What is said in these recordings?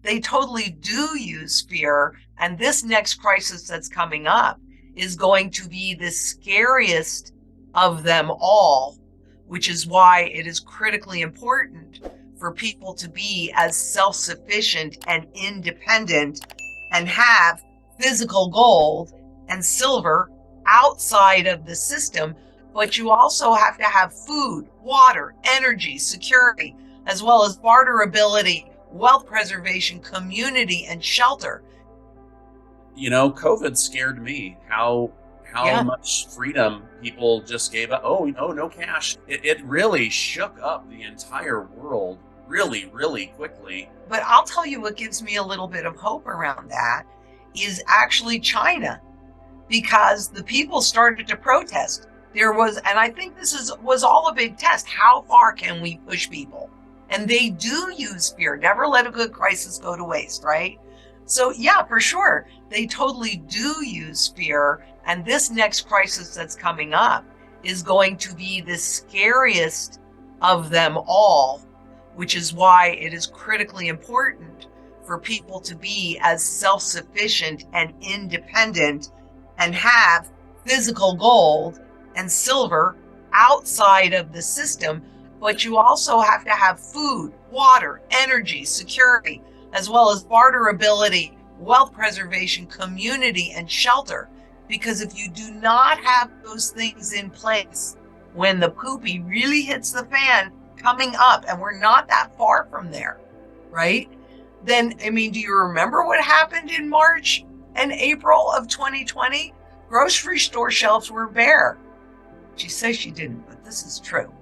they totally do use fear. And this next crisis that's coming up is going to be the scariest of them all, which is why it is critically important for people to be as self-sufficient and independent and have physical gold and silver outside of the system. But you also have to have food, water, energy, security, as well as barterability, wealth preservation, community, and shelter. COVID scared me. How Yeah. much freedom people just gave up. Oh, no cash. It really shook up the entire world really, really quickly. But I'll tell you what gives me a little bit of hope around that is actually China, because the people started to protest. There was, and I think was all a big test. How far can we push people? And they do use fear. Never let a good crisis go to waste, right? So yeah, for sure, they totally do use fear. And this next crisis that's coming up is going to be the scariest of them all, which is why it is critically important for people to be as self-sufficient and independent and have physical gold and silver outside of the system. But you also have to have food, water, energy, security, as well as barterability, wealth preservation, community, and shelter. Because if you do not have those things in place, when the poopy really hits the fan coming up, and we're not that far from there, right? Then, I mean, do you remember what happened in March and April of 2020? Grocery store shelves were bare. She says she didn't, but this is true.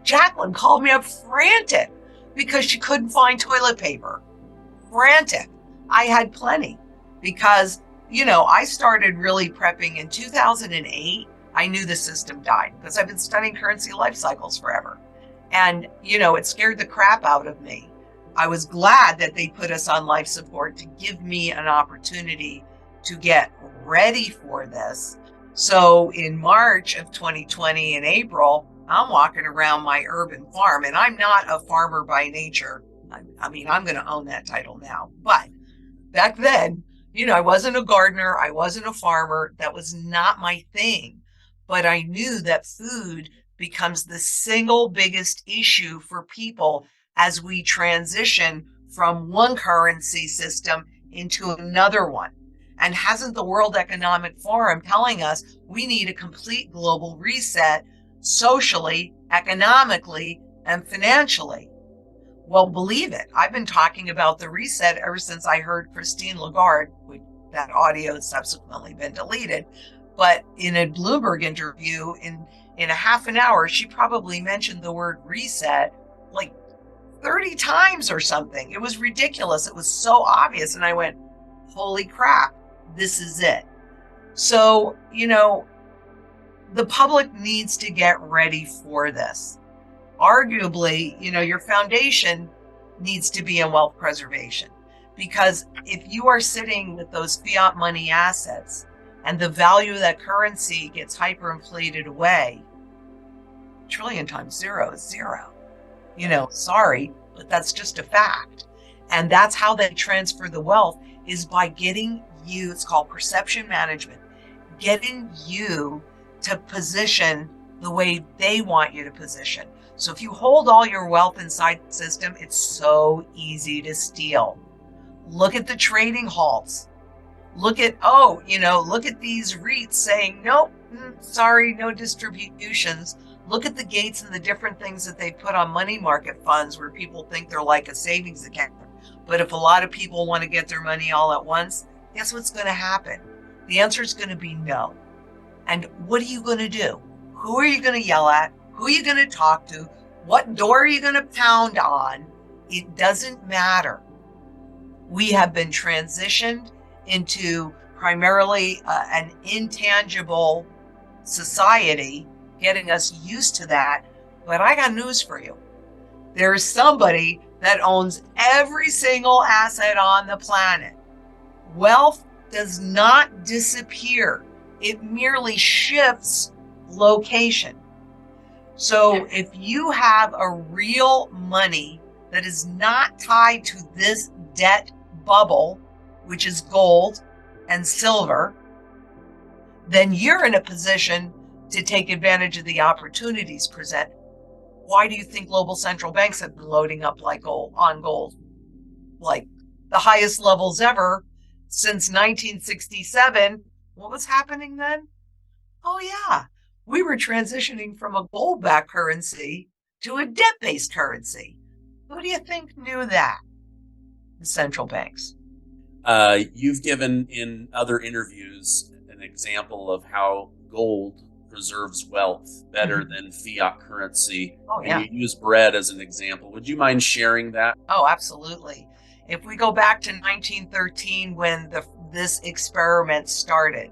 Jacqueline called me up frantic because she couldn't find toilet paper. Frantic. I had plenty because, I started really prepping in 2008. I knew the system died because I've been studying currency life cycles forever. And, it scared the crap out of me. I was glad that they put us on life support to give me an opportunity to get ready for this. So in March of 2020 in April, I'm walking around my urban farm, and I'm not a farmer by nature. I'm going to own that title now. But back then, I wasn't a gardener. I wasn't a farmer. That was not my thing. But I knew that food becomes the single biggest issue for people as we transition from one currency system into another one. And hasn't the World Economic Forum telling us we need a complete global reset socially, economically, and financially? Well, believe it. I've been talking about the reset ever since I heard Christine Lagarde, that audio has subsequently been deleted. But in a Bloomberg interview in a half an hour, she probably mentioned the word reset like 30 times or something. It was ridiculous. It was so obvious. And I went, holy crap, this is it. So, the public needs to get ready for this. Arguably, your foundation needs to be in wealth preservation, because if you are sitting with those fiat money assets and the value of that currency gets hyperinflated away, trillion times zero is zero. Sorry, but that's just a fact. And that's how they transfer the wealth, is by getting you, it's called perception management, getting you to position the way they want you to position. So if you hold all your wealth inside the system, it's so easy to steal. Look at the trading halts. Look at these REITs saying, nope, sorry, no distributions. Look at the gates and the different things that they put on money market funds where people think they're like a savings account. But if a lot of people want to get their money all at once, guess what's going to happen? The answer is going to be no. And what are you going to do? Who are you going to yell at? Who are you going to talk to? What door are you going to pound on? It doesn't matter. We have been transitioned into primarily an intangible society, getting us used to that. But I got news for you. There is somebody that owns every single asset on the planet. Wealth does not disappear. It merely shifts location. So if you have a real money that is not tied to this debt bubble, which is gold and silver, then you're in a position to take advantage of the opportunities presented. Why do you think global central banks have been loading up like gold on gold? Like the highest levels ever since 1967. What was happening then? Oh yeah, we were transitioning from a gold-backed currency to a debt-based currency. Who do you think knew that? The central banks. You've given in other interviews an example of how gold preserves wealth better than fiat currency. Oh And yeah. you use bread as an example. Would you mind sharing that? Oh, absolutely. If we go back to 1913 when this experiment started,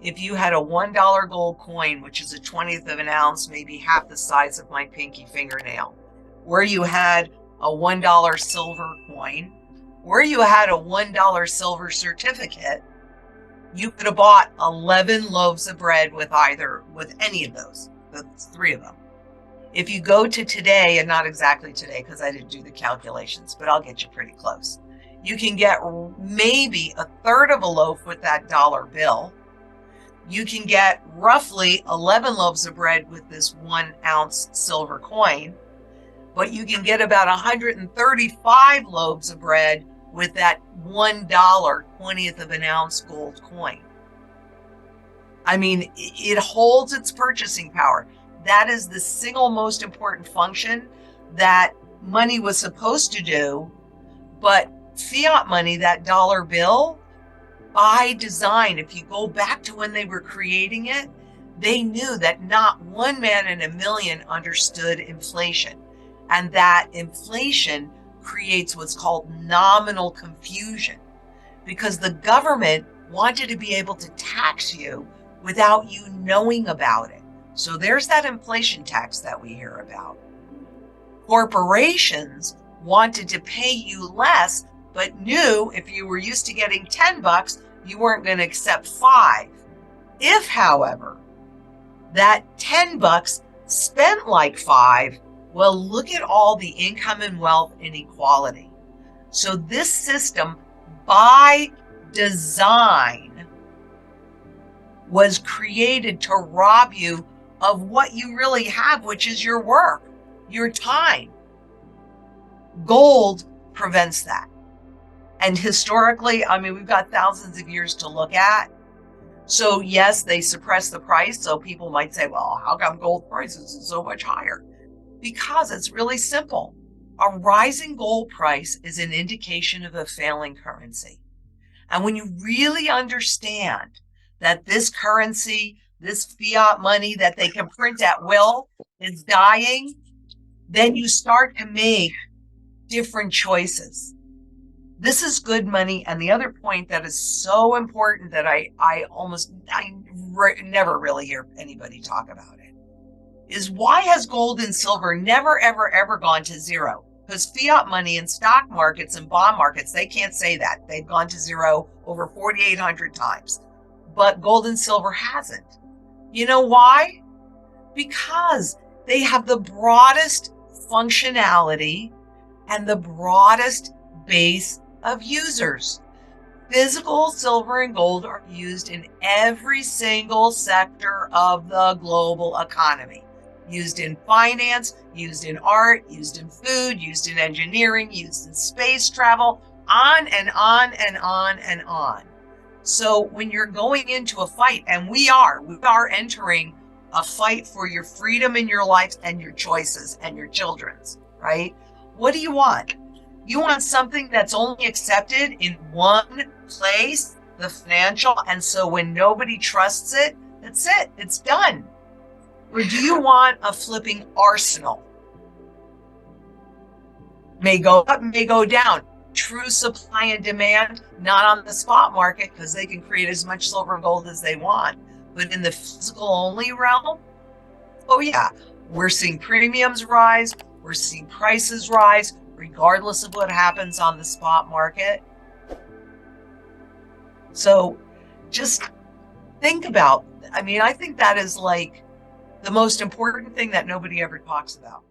if you had a $1 gold coin, which is a 20th of an ounce, maybe half the size of my pinky fingernail, where you had a $1 silver coin, where you had a $1 silver certificate, you could have bought 11 loaves of bread with any of those, the three of them. If you go to today, and not exactly today because I didn't do the calculations, but I'll get you pretty close. You can get maybe a third of a loaf with that dollar bill. You can get roughly 11 loaves of bread with this 1 ounce silver coin, but you can get about 135 loaves of bread with that $1 20th of an ounce gold coin. I mean, it holds its purchasing power. That is the single most important function that money was supposed to do. But fiat money, that dollar bill, by design, if you go back to when they were creating it, they knew that not one man in a million understood inflation. And that inflation creates what's called nominal confusion, because the government wanted to be able to tax you without you knowing about it. So there's that inflation tax that we hear about. Corporations wanted to pay you less, but knew if you were used to getting $10, you weren't going to accept $5. If, however, that $10 spent like $5, well, look at all the income and wealth inequality. So this system, by design, was created to rob you of what you really have, which is your work, your time. Gold prevents that. And historically, I mean, we've got thousands of years to look at. So yes, they suppress the price. So people might say, well, how come gold prices is so much higher? Because it's really simple. A rising gold price is an indication of a failing currency. And when you really understand that this currency, this fiat money that they can print at will is dying, then you start to make different choices. This is good money. And the other point that is so important that I never really hear anybody talk about it is, why has gold and silver never, ever, ever gone to zero? Because fiat money in stock markets and bond markets, they can't say that. They've gone to zero over 4,800 times. But gold and silver hasn't. You know why? Because they have the broadest functionality and the broadest base of users. Physical silver and gold are used in every single sector of the global economy. Used in finance, used in art, used in food, used in engineering, used in space travel, on and on and on and on. So when you're going into a fight, and we are entering a fight for your freedom in your life and your choices and your children's, right? What do you want? You want something that's only accepted in one place, the financial, and so when nobody trusts it, that's it, it's done. Or do you want a flipping arsenal? May go up, may go down. True supply and demand, not on the spot market, because they can create as much silver and gold as they want. But in the physical only realm, oh yeah, we're seeing premiums rise, we're seeing prices rise, regardless of what happens on the spot market. So just think about, I think that is like the most important thing that nobody ever talks about.